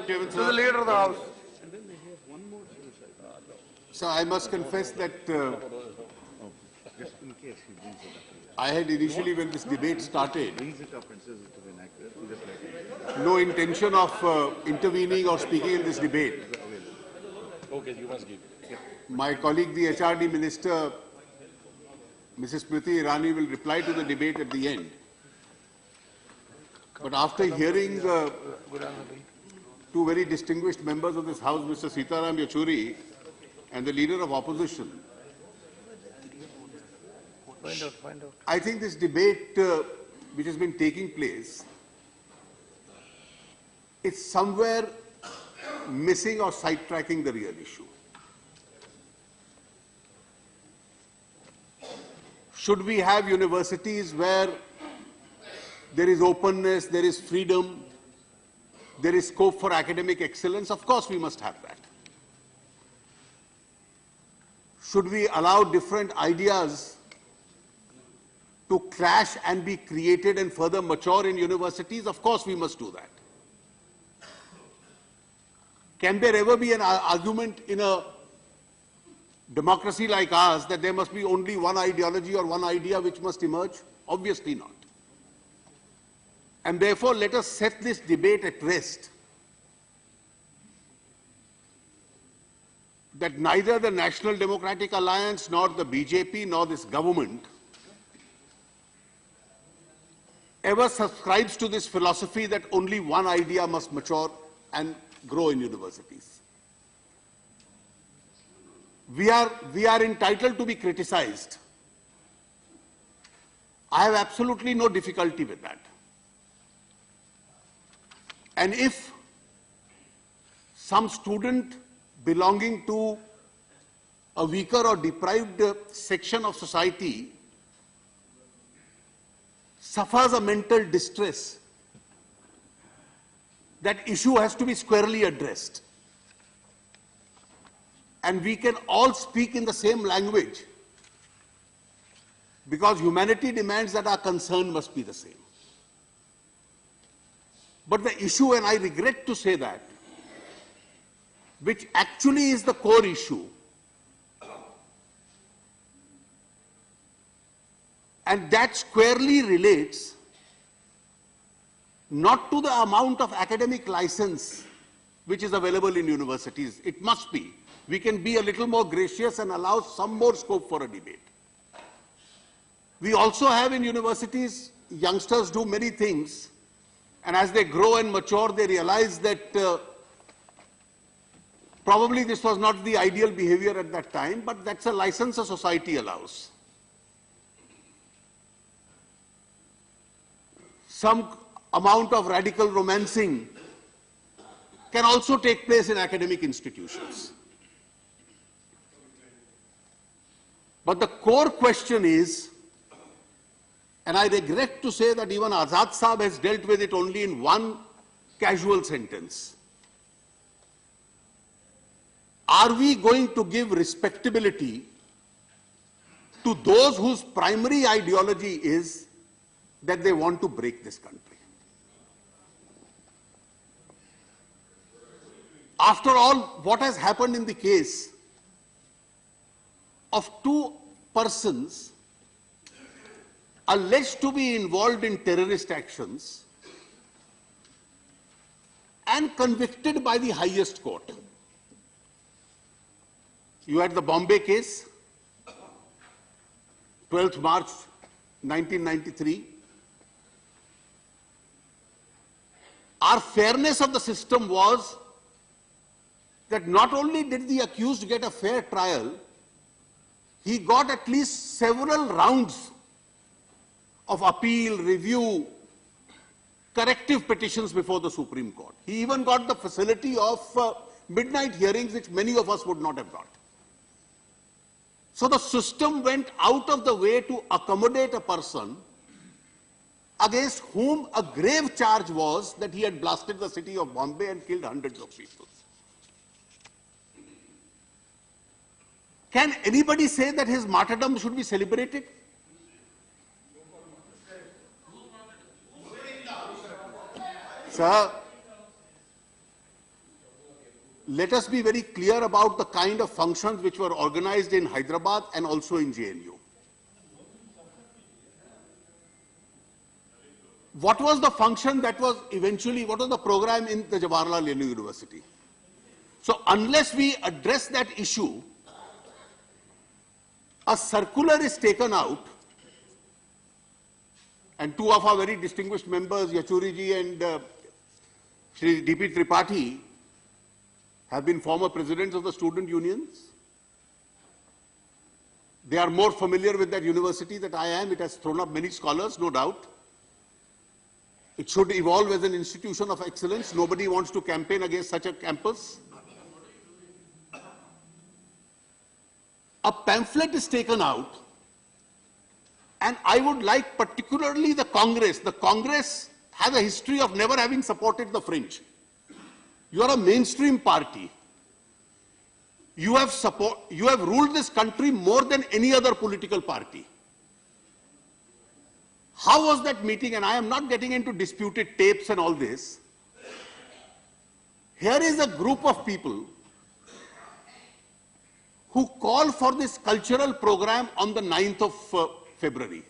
Chairman, To the Leader of the House. sir, I must confess that I had initially, when this debate started, no intention of intervening or speaking in this debate. Okay, you must give. My colleague, the HRD Minister, Mrs. Smriti Irani, will reply to the debate at the end. But after hearing two very distinguished members of this House, Mr. Sitaram Yechury and the Leader of Opposition, Find out. I think this debate which has been taking place is somewhere missing or sidetracking the real issue. Should we have universities where there is openness, there is freedom, there is scope for academic excellence? Of course we must have that. Should we allow different ideas to clash and be created and further mature in universities? Of course we must do that. Can there ever be an argument in a democracy like ours that there must be only one ideology or one idea which must emerge? Obviously not. And therefore, let us set this debate at rest. That neither the National Democratic Alliance, nor the BJP, nor this government ever subscribes to this philosophy that only one idea must mature and grow in universities. We are entitled to be criticized. I have absolutely no difficulty with that. And if some student belonging to a weaker or deprived section of society suffers a mental distress, that issue has to be squarely addressed. And we can all speak in the same language because humanity demands that our concern must be the same. But the issue, and I regret to say that, which actually is the core issue, and that squarely relates not to the amount of academic license which is available in universities. It must be. We can be a little more gracious and allow some more scope for a debate. We also have in universities, youngsters do many things, and as they grow and mature, they realize that probably this was not the ideal behavior at that time, but that's a license a society allows. Some amount of radical romancing can also take place in academic institutions. But the core question is, and I regret to say that even Azad Saab has dealt with it only in one casual sentence. Are we going to give respectability to those whose primary ideology is that they want to break this country? After all, what has happened in the case of two persons alleged to be involved in terrorist actions and convicted by the highest court. You had the Bombay case, 12th March 1993. Our fairness of the system was that not only did the accused get a fair trial, he got at least several rounds of appeal, review, corrective petitions before the Supreme Court. He even got the facility of midnight hearings, which many of us would not have got. So the system went out of the way to accommodate a person against whom a grave charge was that he had blasted the city of Bombay and killed hundreds of people. Can anybody say that his martyrdom should be celebrated? Sir, let us be very clear about the kind of functions which were organized in Hyderabad and also in JNU. What was the function that was eventually, what was the program in the Jawaharlal Nehru University? So unless we address that issue, a circular is taken out, and two of our very distinguished members, Yachuri ji and Shri D.P. Tripathi, have been former presidents of the student unions. They are more familiar with that university than I am. It has thrown up many scholars, no doubt. It should evolve as an institution of excellence. Nobody wants to campaign against such a campus. A pamphlet is taken out, and I would like particularly the Congress. The Congress has a history of never having supported the fringe. You are a mainstream party. You have ruled this country more than any other political party. How was that meeting? And I am not getting into disputed tapes and all this. Here is a group of people who call for this cultural program on the 9th of February.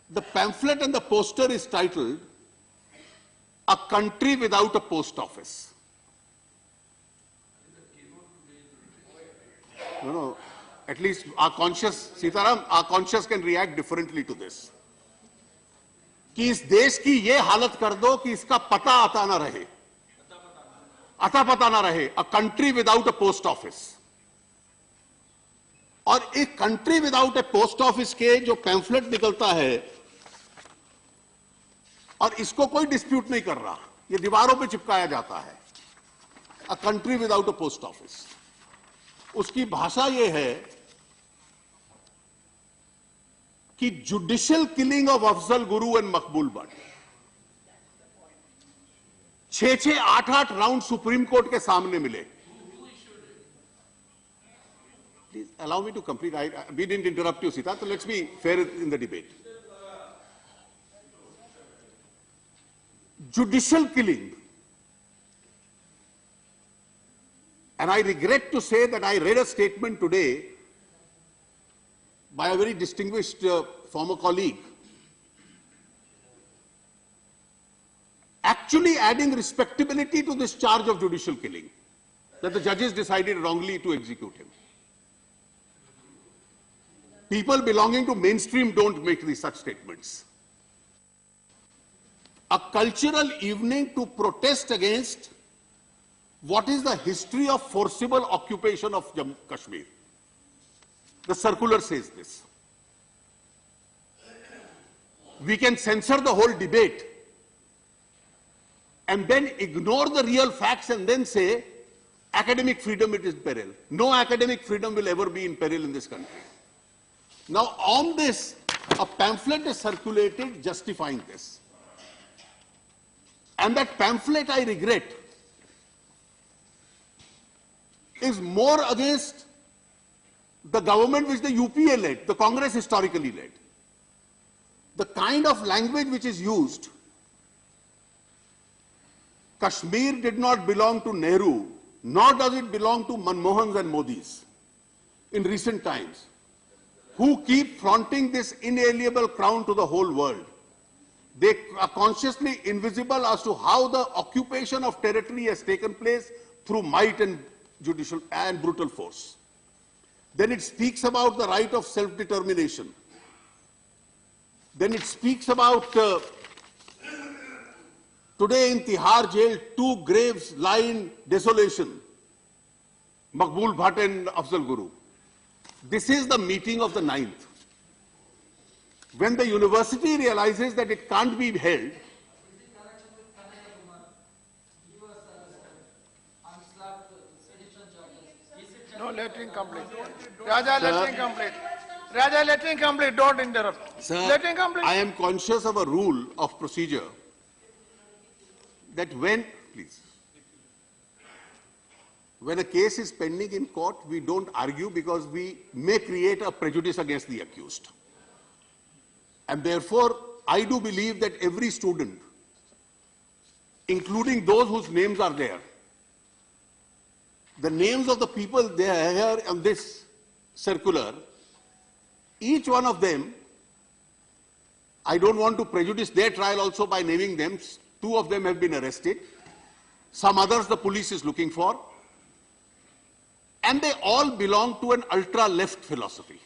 The pamphlet and the poster is titled, "A Country Without a Post Office." No, at least our conscious, Sitaram, our conscious can react differently to this. कि इस देश की ये हालत कर दो कि इसका पता आता ना रहे, अता पता ना रहे, a country without a post office. और एक कंट्री विदाउट ए पोस्ट ऑफिस के जो पैम्फलेट निकलता है, और इसको कोई डिस्प्यूट नहीं कर रहा, ये दीवारों पे चिपकाया जाता है, a country without a post office. उसकी भाषा ये है कि judicial killing of Afzal Guru and Maqbool Bhatt, 6-6, 8-8 round supreme court के सामने मिले. Please allow me to complete. We didn't interrupt you, Sita, so let's be fair in the debate. Judicial killing. And I regret to say that I read a statement today by a very distinguished former colleague, actually adding respectability to this charge of judicial killing, that the judges decided wrongly to execute him. People belonging to mainstream don't make these such statements. A cultural evening to protest against what is the history of forcible occupation of Jammu Kashmir. The circular says this. We can censor the whole debate and then ignore the real facts and then say academic freedom is in peril. No academic freedom will ever be in peril in this country. Now, on this, a pamphlet is circulated justifying this. And that pamphlet, I regret, is more against the government which the UPA led, the Congress historically led. The kind of language which is used, Kashmir did not belong to Nehru, nor does it belong to Manmohan's and Modi's in recent times, who keep flaunting this inalienable crown to the whole world. They are consciously invisible as to how the occupation of territory has taken place through might and judicial and brutal force. Then it speaks about the right of self-determination. Then it speaks about today in Tihar jail, 2 graves lie in desolation, Maqbool Bhatt and Afzal Guru. This is the meeting of the 9th. When the university realizes that it can't be held, No, let him complete. Raja, let him complete. Raja, let him complete. Don't interrupt. Sir, Let him complete. I am conscious of a rule of procedure that when a case is pending in court, we don't argue because we may create a prejudice against the accused. And therefore, I do believe that every student, including those whose names are there, the names of the people they are here on this circular, each one of them, I don't want to prejudice their trial also by naming them. 2 of them have been arrested. Some others the police is looking for. And they all belong to an ultra-left philosophy.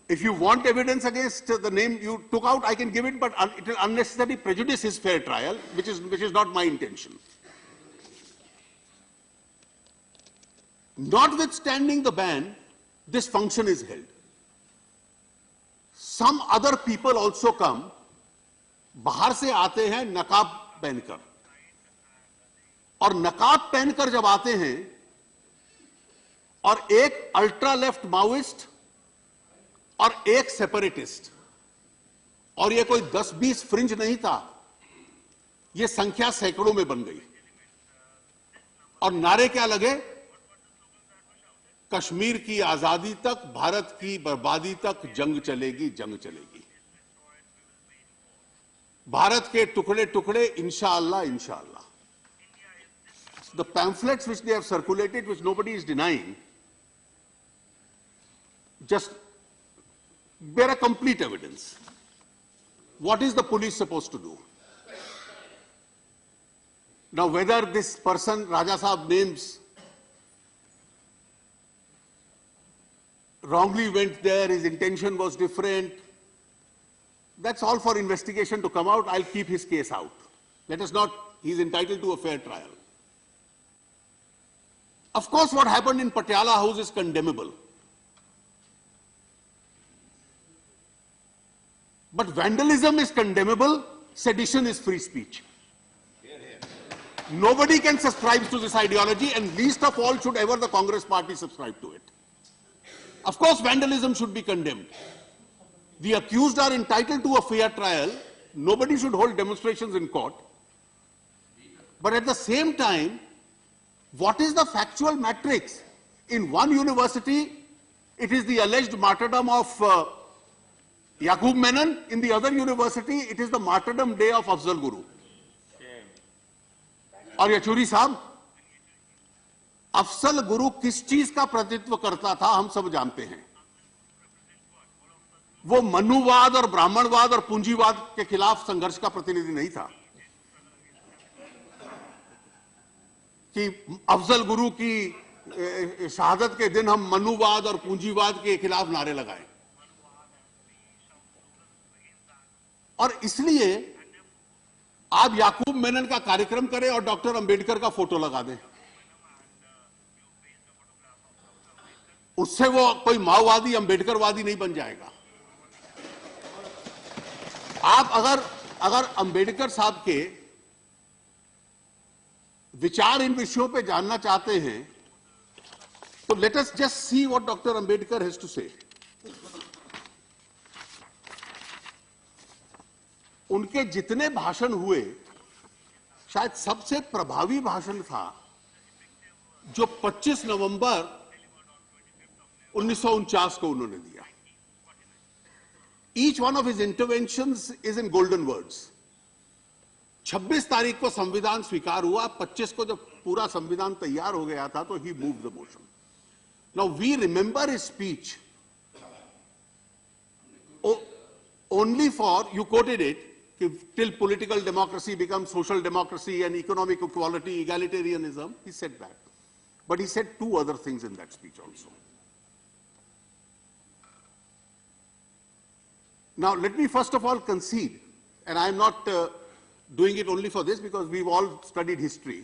If you want evidence against the name you took out, I can give it, but it will unnecessarily prejudice his fair trial, which is not my intention. Notwithstanding the ban, this function is held. Some other people also come, बाहर से आते हैं नकाब पहनकर, और नकाब पहनकर जब आते हैं और एक अल्ट्रा लेफ्ट माओइस्ट और एक सेपरेटिस्ट, और ये कोई 10-20 फ्रिंज नहीं था, ये संख्या सैकड़ों में बन गई, और नारे क्या लगे? कश्मीर की आजादी तक, भारत की बर्बादी तक जंग चलेगी, जंग चलेगी, भारत के टुकड़े टुकड़े इंशाअल्लाह, इंशाअल्लाह. The pamphlets which they have circulated, which nobody is denying, just bear a complete evidence. What is the police supposed to do? Now, whether this person, Raja Saab names, wrongly went there, his intention was different, that's all for investigation to come out. I'll keep his case out. Let us not, he's entitled to a fair trial. Of course, what happened in Patiala House is condemnable. But vandalism is condemnable, sedition is free speech. Nobody can subscribe to this ideology, and least of all should ever the Congress party subscribe to it. Of course, vandalism should be condemned. The accused are entitled to a fair trial. Nobody should hold demonstrations in court. But at the same time, what is the factual matrix? In one university, it is the alleged martyrdom of Yaqub Menon. In the other university, it is the martyrdom day of Afzal Guru. और येचुरी साहब, अफजल गुरु किस चीज का प्रतिनिधित्व करता था हम सब जानते हैं. वो मनुवाद और ब्राह्मणवाद और पूंजीवाद के खिलाफ संघर्ष का प्रतिनिधि नहीं था कि अफजल गुरु की शहादत के दिन हम मनुवाद और पूंजीवाद के खिलाफ नारे लगाएं. और इसलिए आप याकूब मेनन का कार्यक्रम करें और डॉक्टर अंबेडकर का फोटो लगा दें, उससे वो कोई माओवादी अंबेडकरवादी नहीं बन जाएगा. आप अगर अंबेडकर साहब के विचार इन विषयों पे जानना चाहते हैं तो let us just see what doctor Ambedkar has to say. उनके जितने भाषण हुए, शायद सबसे प्रभावी भाषण था जो 25 नवंबर 1949 को उन्होंने दिया. Each one of his interventions is in golden words. 26 तारीख को संविधान स्वीकार हुआ, 25 को जब पूरा संविधान तैयार हो गया था तो he moved the motion. Now we remember his speech only for, you quoted it, till political democracy becomes social democracy and economic equality, egalitarianism, he said that. But he said 2 other things in that speech also. Now, let me first of all concede, and I am not doing it only for this because we've all studied history.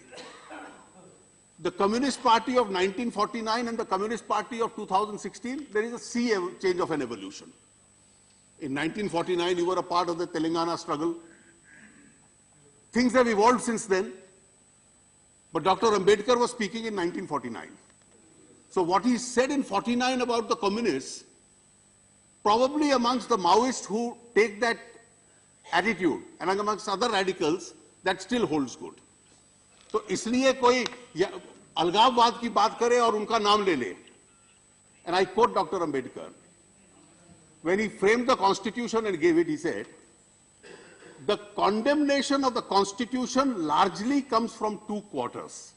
The Communist Party of 1949 and the Communist Party of 2016, there is a sea change of an evolution. In 1949, you were a part of the Telangana struggle. Things have evolved since then. But Dr. Ambedkar was speaking in 1949. So what he said in 49 about the communists, probably amongst the Maoists who take that attitude and amongst other radicals, that still holds good. तो इसलिए कोई अलगाववाद की बात करे और उनका नाम ले ले. And I quote Dr. Ambedkar. When he framed the constitution and gave it, he said, the condemnation of the Constitution largely comes from two quarters,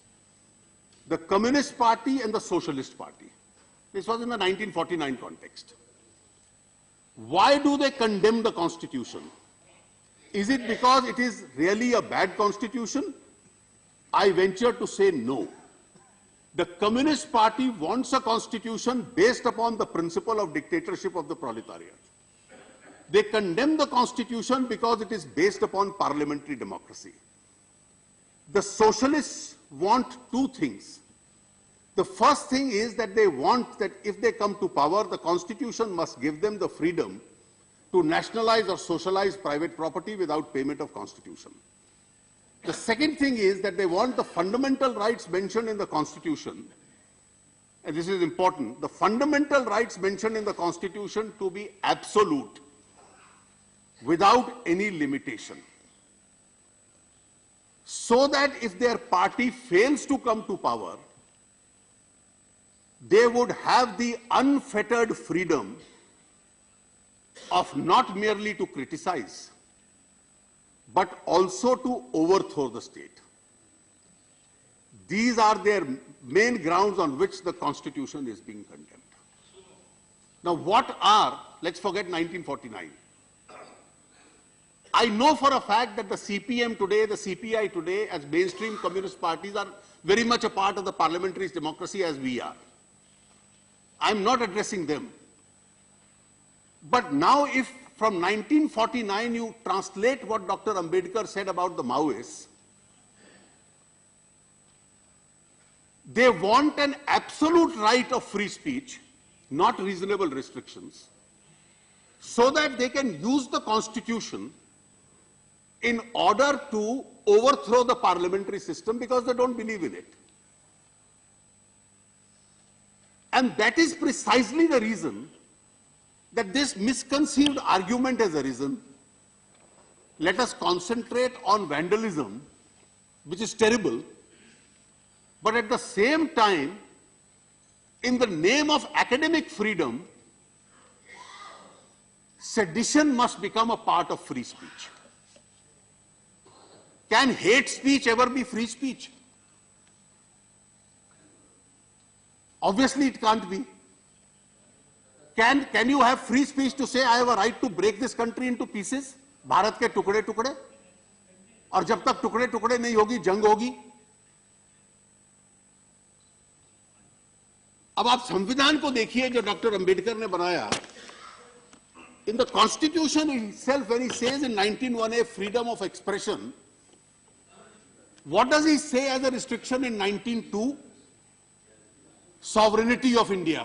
the Communist Party and the Socialist Party. This was in the 1949 context. Why do they condemn the Constitution? Is it because it is really a bad Constitution? I venture to say no. The Communist Party wants a Constitution based upon the principle of dictatorship of the proletariat. They condemn the Constitution because it is based upon parliamentary democracy. The Socialists want two things. The first thing is that they want that if they come to power, the Constitution must give them the freedom to nationalize or socialize private property without payment of Constitution. The second thing is that they want the fundamental rights mentioned in the Constitution, and this is important, the fundamental rights mentioned in the Constitution to be absolute, without any limitation. So that if their party fails to come to power, they would have the unfettered freedom of not merely to criticize, but also to overthrow the state. These are their main grounds on which the Constitution is being condemned. Now what are, let's forget 1949. I know for a fact that the CPM today, the CPI today, as mainstream communist parties are very much a part of the parliamentary democracy as we are. I'm not addressing them. But now if from 1949 you translate what Dr. Ambedkar said about the Maoists, they want an absolute right of free speech, not reasonable restrictions, so that they can use the Constitution in order to overthrow the parliamentary system because they don't believe in it. And that is precisely the reason that this misconceived argument has arisen. Let us concentrate on vandalism, which is terrible, but at the same time, in the name of academic freedom, sedition must become a part of free speech. Can hate speech ever be free speech? Obviously it can't be. Can you have free speech to say I have a right to break this country into pieces? Bharat के टुकड़े टुकड़े, और जब तक टुकड़े टुकड़े नहीं होगी जंग होगी। अब आप संविधान को देखिए जो डॉक्टर अंबेडकर ने बनाया। In the Constitution itself, when he says in 19(1)(a) freedom of expression, what does he say as a restriction in 19(2)? Sovereignty of India,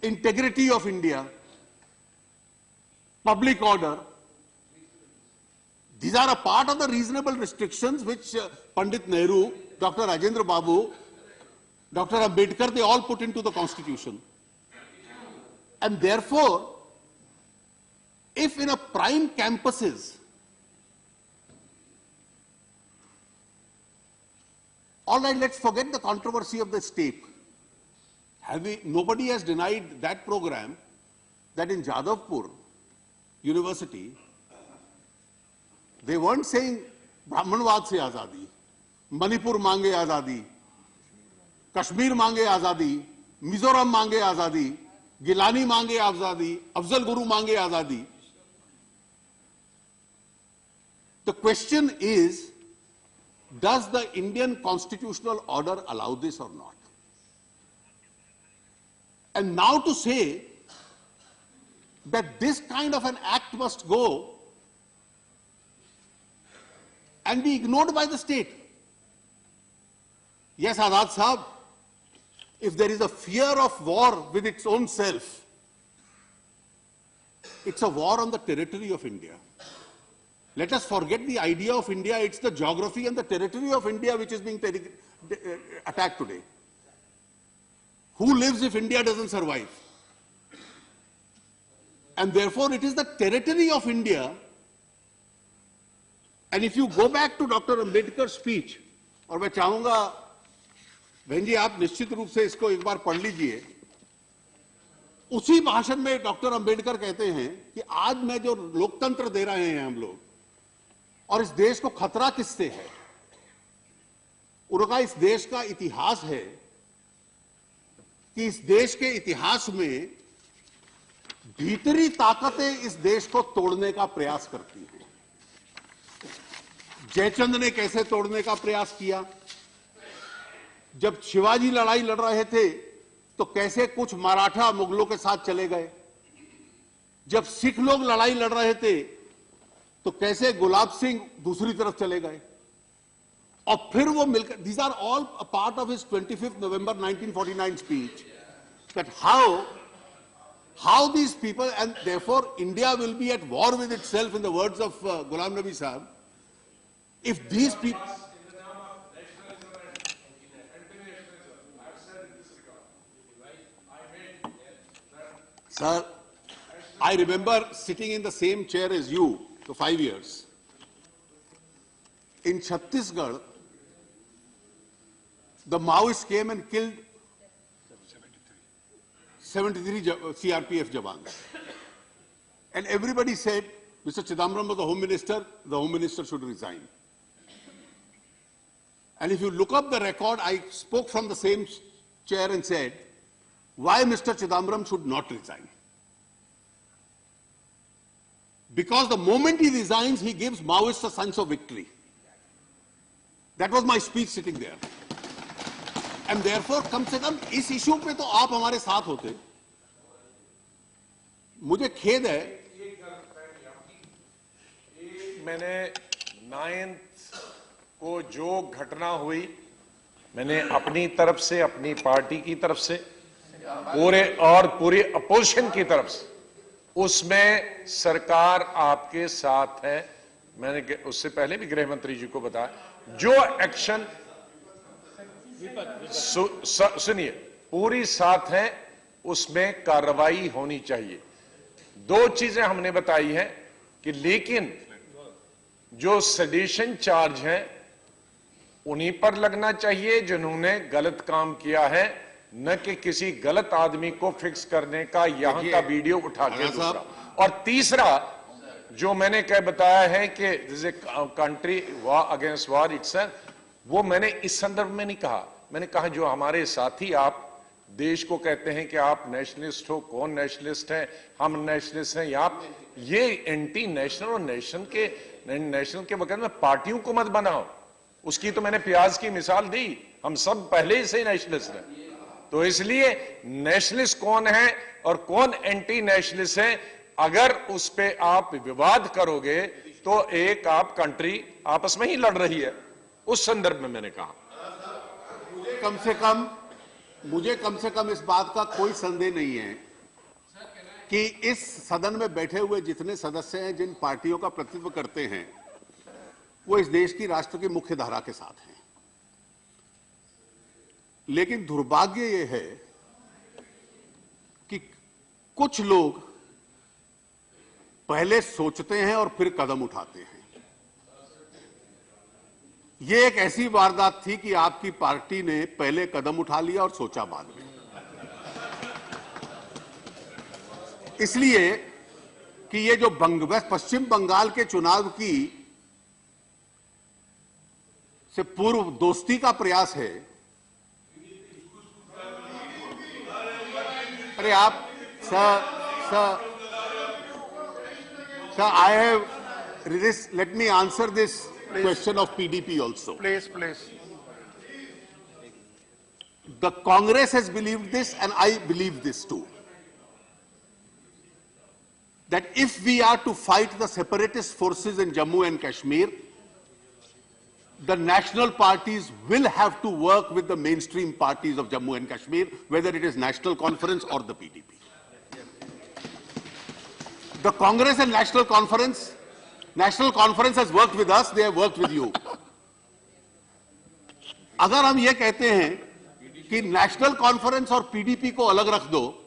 integrity of India, public order. These are a part of the reasonable restrictions which Pandit Nehru, Dr. Rajendra Babu, Dr. Ambedkar, they all put into the Constitution. And therefore, if in a prime campuses, all right, let's forget the controversy of the state. Nobody has denied that program that in Jadavpur University, they weren't saying Brahmanwad se azadi, Manipur mange azadi, Kashmir mange azadi, Mizoram mange azadi, Gilani mange azadi, Afzal Guru mange azadi. The question is, does the Indian constitutional order allow this or not? And now to say that this kind of an act must go and be ignored by the state. Yes, Azad Sahab, if there is a fear of war with its own self, it's a war on the territory of India. Let us forget the idea of India, it's the geography and the territory of India which is being attacked today. Who lives if India doesn't survive? And therefore it is the territory of India. And if you go back to Dr. Ambedkar's speech, और मैं चाहूंगा बहन जी आप निश्चित रूप से इसको एक बार पढ़ लीजिए, उसी भाषण में डॉक्टर अंबेडकर कहते हैं कि आज मैं जो लोकतंत्र दे रहे हैं हम लोग, और इस देश को खतरा किससे है? उनका इस देश का इतिहास है कि इस देश के इतिहास में भीतरी ताकतें इस देश को तोड़ने का प्रयास करती हैं। जयचंद ने कैसे तोड़ने का प्रयास किया? जब शिवाजी लड़ाई लड़ रहे थे तो कैसे कुछ मराठा मुगलों के साथ चले गए। जब सिख लोग लड़ाई लड़ रहे थे तो कैसे गुलाब सिंह दूसरी तरफ चले गए और फिर वो मिलकर, these are all a part of his 25 November 1949 speech, that how these people, and therefore India will be at war with itself, in the words of Ghulam Nabi Sahab, if these people. Sir, I remember sitting in the same chair as you for 5 years. In Chhattisgarh, the Maoists came and killed 73 CRPF Jawans. And everybody said, Mr. Chidambaram was the Home Minister should resign. And if you look up the record, I spoke from the same chair and said, why Mr. Chidambaram should not resign? Because the moment he resigns, he gives Maoists a sense of victory. That was my speech sitting there. And therefore, कम से कम इस issue पे तो आप हमारे साथ होते। मुझे खेद है, मैंने 9th को जो घटना हुई, मैंने अपनी तरफ से, अपनी पार्टी की तरफ से, पूरी अपोजिशन की तरफ से, उसमें सरकार आपके साथ है। मैंने उससे पहले भी गृह मंत्री जी को बताया, जो एक्शन, सुनिए, पूरी साथ है, उसमें कार्रवाई होनी चाहिए। 2 चीजें हमने बताई हैं कि लेकिन जो सेडिशन चार्ज है उन्हीं पर लगना चाहिए जिन्होंने गलत काम किया है, न कि किसी गलत आदमी को फिक्स करने का यहां का वीडियो उठा के दूसरा। और तीसरा जो मैंने कह बताया है कि country war against war itself, वो मैंने इस संदर्भ में नहीं कहा। मैंने कहा जो हमारे साथी आप देश को कहते हैं कि आप नेशनलिस्ट हो, कौन नेशनलिस्ट है? हम नेशनलिस्ट हैं। आप ये एंटी नेशनल और नेशनल के वक्त में पार्टियों को मत बनाओ। उसकी तो मैंने प्याज की मिसाल दी, हम सब पहले से नेशनलिस्ट हैं। तो इसलिए नेशनलिस्ट कौन है और कौन एंटी नेशनलिस्ट है, अगर उस पे आप विवाद करोगे तो एक आप कंट्री आपस में ही लड़ रही है। उस संदर्भ में मैंने कहा, मुझे कम से कम इस बात का कोई संदेह नहीं है कि इस सदन में बैठे हुए जितने सदस्य हैं, जिन पार्टियों का प्रतिनिधित्व करते हैं, वो इस देश की राष्ट्र की मुख्य धारा के साथ हैं। लेकिन दुर्भाग्य ये है कि कुछ लोग पहले सोचते हैं और फिर कदम उठाते हैं। ये एक ऐसी वारदात थी कि आपकी पार्टी ने पहले कदम उठा लिया और सोचा बाद में। इसलिए कि ये जो पश्चिम बंगाल के चुनाव की से पूर्व दोस्ती का प्रयास है, अरे आप sir I have this, let me answer this question of PDP also. Please. The Congress has believed this and I believe this too. That if we are to fight the separatist forces in Jammu and Kashmir, the national parties will have to work with the mainstream parties of Jammu and Kashmir, whether it is National Conference or the PDP. The Congress and National Conference has worked with us, they have worked with you. अगर हम ये कहते हैं कि national conference और PDP को अलग रख दो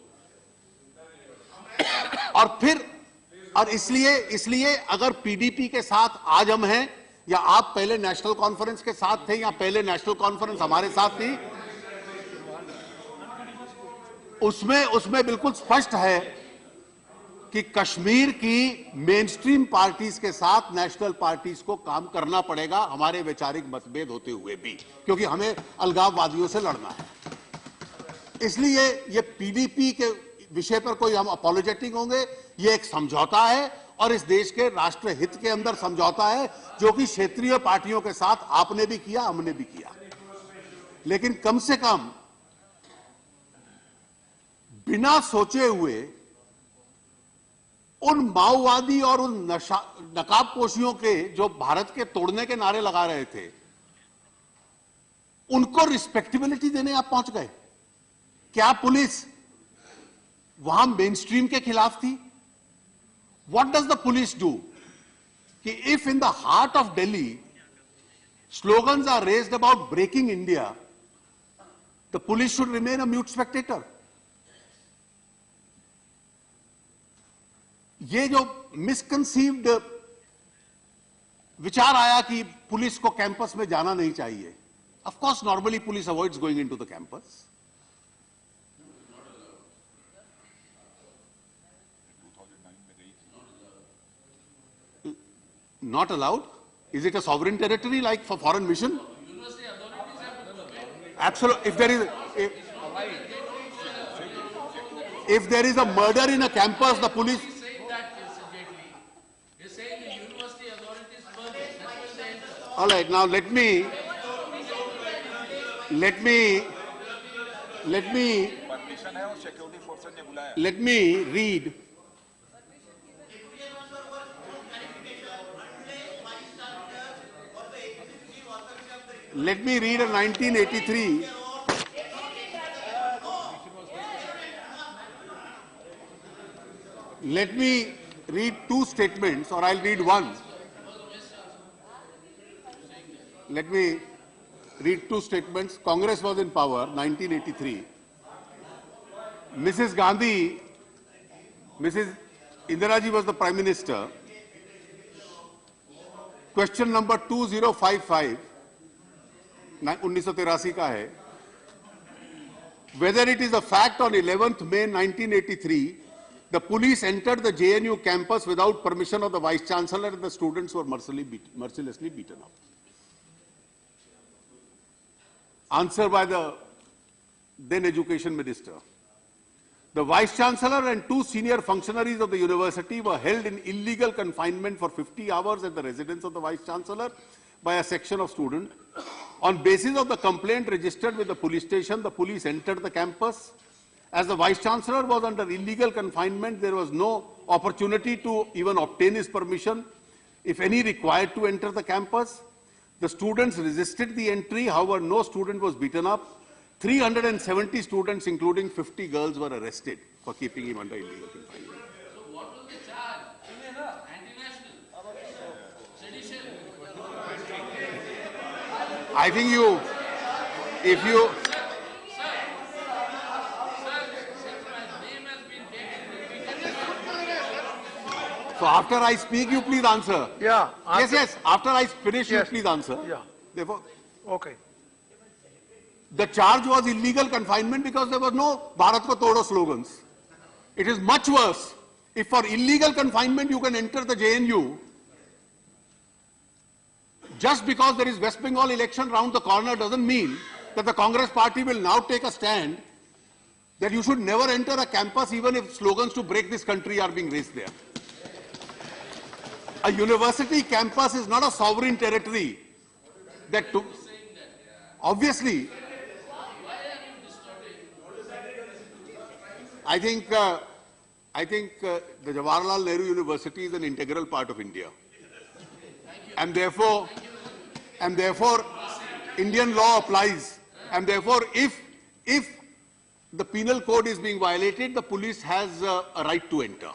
और इसलिए अगर पीडीपी के साथ आज हम हैं, या आप पहले नेशनल कॉन्फ्रेंस के साथ थे या पहले नेशनल कॉन्फ्रेंस हमारे साथ थी, उसमें बिल्कुल स्पष्ट है कि कश्मीर की मेनस्ट्रीम पार्टीज के साथ नेशनल पार्टीज को काम करना पड़ेगा, हमारे वैचारिक मतभेद होते हुए भी, क्योंकि हमें अलगाववादियों से लड़ना है। इसलिए ये पीडीपी के विषय पर कोई हम अपोलोजेटिक होंगे, ये एक समझौता है और इस देश के राष्ट्र हित के अंदर समझौता है, जो कि क्षेत्रीय पार्टियों के साथ आपने भी किया, हमने भी किया। लेकिन कम से कम बिना सोचे हुए उन माओवादी और उन नकाबपोशियों के जो भारत के तोड़ने के नारे लगा रहे थे, उनको रिस्पेक्टेबिलिटी देने आप पहुंच गए। क्या पुलिस वहां मेनस्ट्रीम के खिलाफ थी? What does the police do कि if in the heart of Delhi slogans are raised about breaking India, the police should remain a mute spectator. ये जो मिसकंसीव्ड विचार आया कि पुलिस को कैंपस में जाना नहीं चाहिए, of course normally police avoids going into the campus. Not allowed? Is it a sovereign territory like for foreign mission? Absolutely. If there is a murder in a campus, the police. All right. Now let me read. Let me read a 1983. Let me read two statements, or I'll read one. Let me read two statements. Congress was in power, 1983. Mrs. Gandhi, Mrs. Indira ji was the Prime Minister. Question number 2055. 1983 का है. Whether it is a fact on 11th May 1983, the police entered the JNU campus without permission of the Vice Chancellor and the students were mercilessly beaten up. Answer by the then Education Minister. The Vice Chancellor and two senior functionaries of the university were held in illegal confinement for 50 hours at the residence of the Vice Chancellor by a section of students. On basis of the complaint registered with the police station, the police entered the campus. As the Vice Chancellor was under illegal confinement, there was no opportunity to even obtain his permission, if any required to enter the campus. The students resisted the entry, however, no student was beaten up. 370 students, including 50 girls, were arrested for keeping him under illegal confinement. So what was the charge? Anti-national? Sedition? I think if you... So after I speak, you please answer. Yeah. Yes. After I finish, Yes. you please answer. Yeah. Therefore, Okay. the charge was illegal confinement because there was no Bharat Ko Todo slogans. It is much worse. If for illegal confinement you can enter the JNU, just because there is West Bengal election round the corner doesn't mean that the Congress party will now take a stand that you should never enter a campus even if slogans to break this country are being raised there. A university campus is not a sovereign territory that took, obviously, I think the Jawaharlal Nehru University is an integral part of India. And therefore, Indian law applies. And therefore, if the penal code is being violated, the police has a right to enter.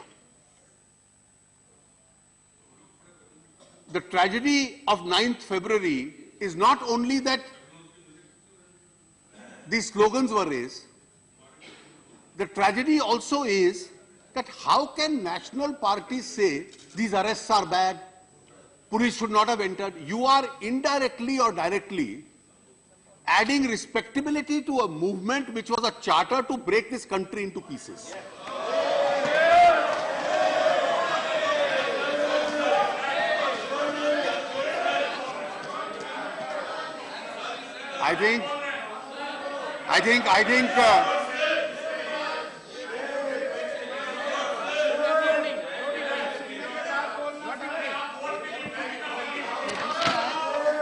The tragedy of 9th February is not only that these slogans were raised, the tragedy also is that how can national parties say these arrests are bad, police should not have entered? You are indirectly or directly adding respectability to a movement which was a charter to break this country into pieces. I think.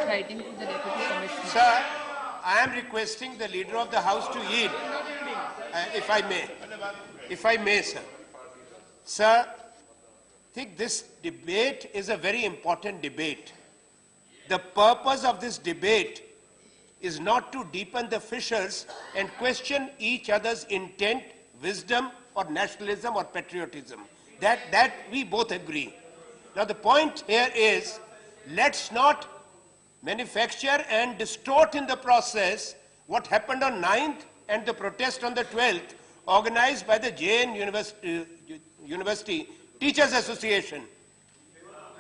Writing to the Deputy Commissioner. Sir, I am requesting the Leader of the House to yield, if I may. If I may, sir. Sir, I think this debate is a very important debate. The purpose of this debate is not to deepen the fissures and question each other's intent, wisdom, or nationalism or patriotism. That we both agree. Now the point here is, let's not manufacture and distort in the process what happened on 9th and the protest on the 12th organized by the JN University Teachers Association.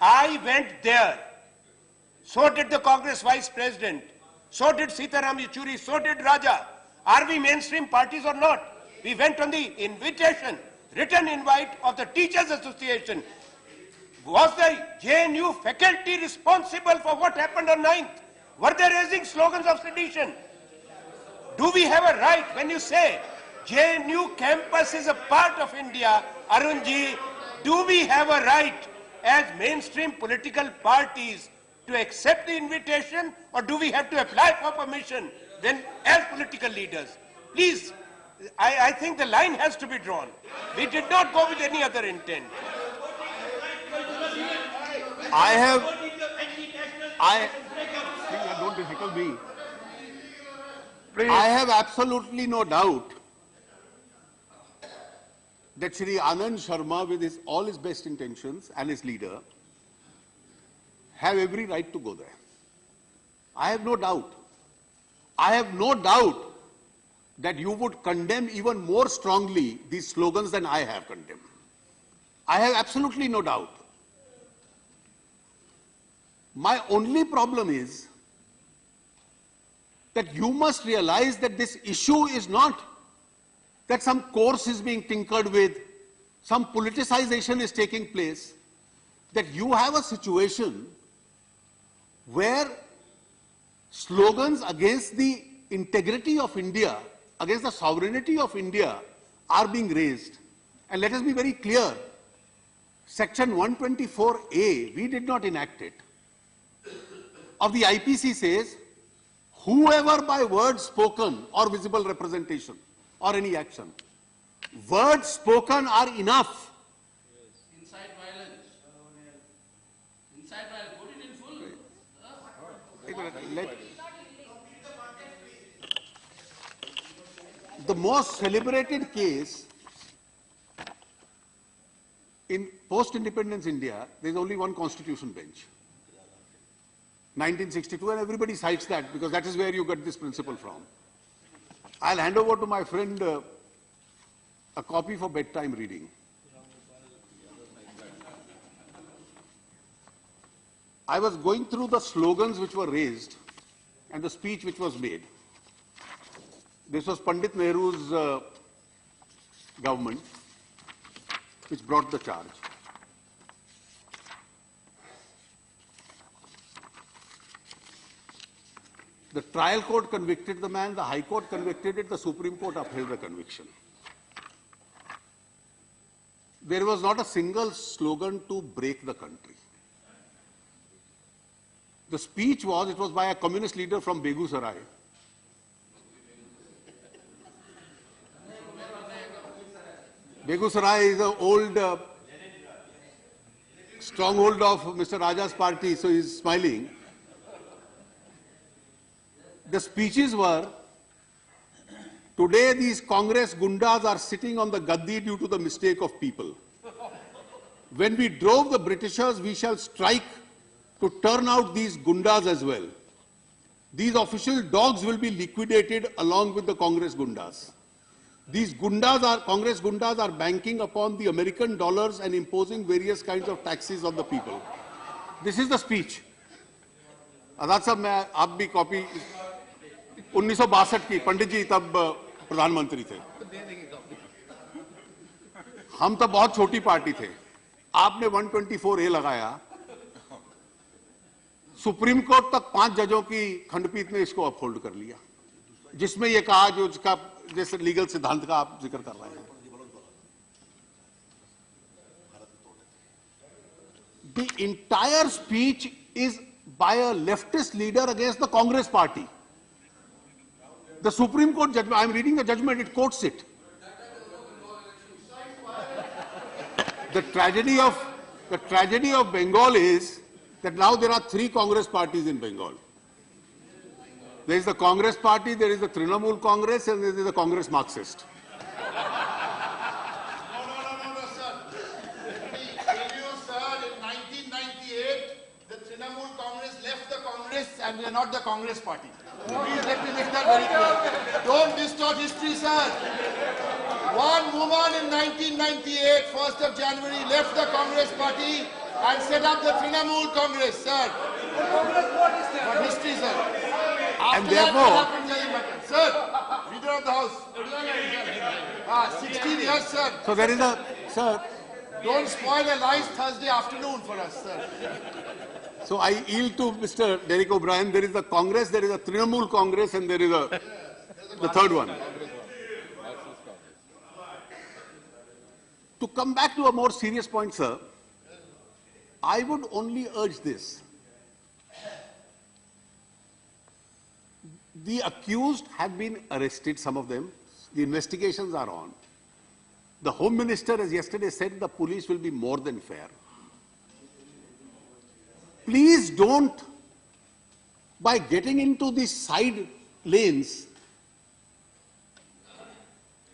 I went there. So did the Congress Vice President. So did Sitaram Yechuri. So did Raja. Are we mainstream parties or not? We went on the invitation, written invite of the Teachers Association. Was the JNU faculty responsible for what happened on 9th? Were they raising slogans of sedition? Do we have a right when you say JNU campus is a part of India, Arunji, do we have a right as mainstream political parties to accept the invitation, or do we have to apply for permission then as political leaders? Please, I think the line has to be drawn. We did not go with any other intent. Don't heckle me. I have absolutely no doubt that Shri Anand Sharma, with all his best intentions and his leader, have every right to go there. I have no doubt. I have no doubt that you would condemn even more strongly these slogans than I have condemned. I have absolutely no doubt. My only problem is that you must realize that this issue is not that some course is being tinkered with, some politicization is taking place, that you have a situation where slogans against the integrity of India, against the sovereignty of India are being raised. And let us be very clear, Section 124A, we did not enact it, of the IPC says, whoever by words spoken or visible representation or any action, words spoken are enough. Incite violence. Incite violence. Put it in full. The most celebrated case in post-independence India, there is only one constitution bench. 1962, and everybody cites that because that is where you get this principle from. I'll hand over to my friend a copy for bedtime reading. I was going through the slogans which were raised and the speech which was made. This was Pandit Nehru's government which brought the charge. The trial court convicted the man, the High Court convicted it, the Supreme Court upheld the conviction. There was not a single slogan to break the country. The speech was, it was by a communist leader from Begusarai. Begusarai is an old stronghold of Mr. Raja's party, so he's smiling. The speeches were, today these Congress gundas are sitting on the gaddi due to the mistake of people. When we drove the Britishers, we shall strike to turn out these gundas as well. These official dogs will be liquidated along with the Congress gundas. These Congress gundas are banking upon the American dollars and imposing various kinds of taxes on the people. This is the speech. Azad sahab, मैं आप भी copy 1962 की, पंडित जी तब प्रधानमंत्री थे, हम तब बहुत छोटी पार्टी थे, आपने 124A लगाया, सुप्रीम कोर्ट तक 5 जजों की खंडपीठ ने इसको अपहोल्ड कर लिया, जिसमें यह कहा जो उसका जैसे लीगल सिद्धांत का आप जिक्र कर रहे हैं। The entire speech is by a leftist leader against the Congress party. The Supreme Court judgment, I am reading the judgment, it quotes it. The tragedy of Bengal is that now there are 3 Congress parties in Bengal. There is the Congress party, there is the Trinamool Congress, and there is the Congress Marxist. And we are not the Congress party. Please let me make that very clear. Don't distort history, sir. One woman in 1998, 1st of January, left the Congress party and set up the Trinamool Congress, sir. But history, sir. And therefore, sir, leader of the house. 16 years, sir. so there is a, sir, Don't spoil a nice Thursday afternoon for us, sir. so I yield to Mr. Derek O'Brien. There is a Congress, there is a Trinamool Congress, and there is the third one. To come back to a more serious point, sir, I would only urge this. The accused have been arrested, some of them. The investigations are on. The Home Minister has yesterday said the police will be more than fair. Please don't, by getting into these side lanes,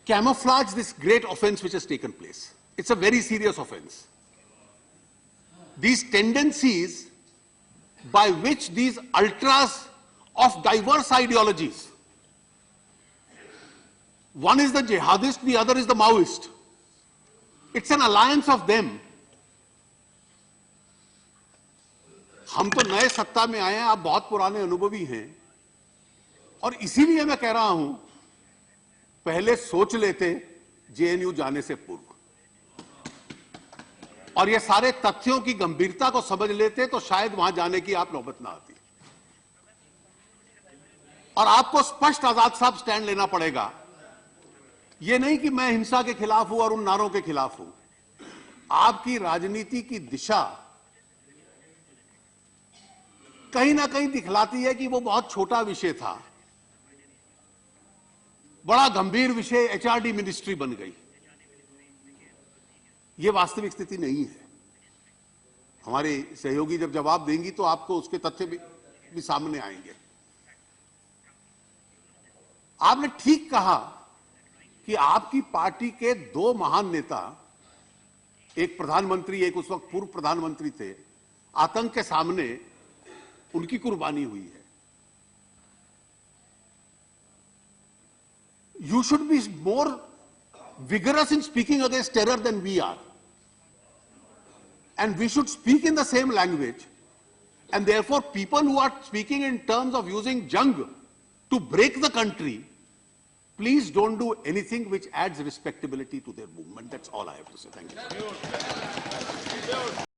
camouflage this great offense which has taken place. It's a very serious offense. These tendencies by which these ultras of diverse ideologies, one is the jihadist, the other is the Maoist. It's an alliance of them. हम तो नए सत्ता में आए हैं, आप बहुत पुराने अनुभवी हैं, और इसीलिए मैं कह रहा हूं पहले सोच लेते जेएनयू जाने से पूर्व, और ये सारे तथ्यों की गंभीरता को समझ लेते तो शायद वहां जाने की आप नौबत ना आती। और आपको स्पष्ट आजाद साहब स्टैंड लेना पड़ेगा। ये नहीं कि मैं हिंसा के खिलाफ हूं और उन नारों के खिलाफ हूं। आपकी राजनीति की दिशा कहीं ना कहीं दिखलाती है कि वो बहुत छोटा विषय था, बड़ा गंभीर विषय एचआरडी मिनिस्ट्री बन गई। ये वास्तविक स्थिति नहीं है। हमारे सहयोगी जब जवाब देंगी तो आपको उसके तथ्य भी सामने आएंगे। आपने ठीक कहा कि आपकी पार्टी के 2 महान नेता, एक प्रधानमंत्री, एक उस वक्त पूर्व प्रधानमंत्री थे, आतंक के सामने उनकी कुर्बानी हुई है। You should be more vigorous in speaking against terror than we are. And we should speak in the same language. And therefore, people who are speaking in terms of using jung to break the country, please don't do anything which adds respectability to their movement. That's all I have to say. Thank you.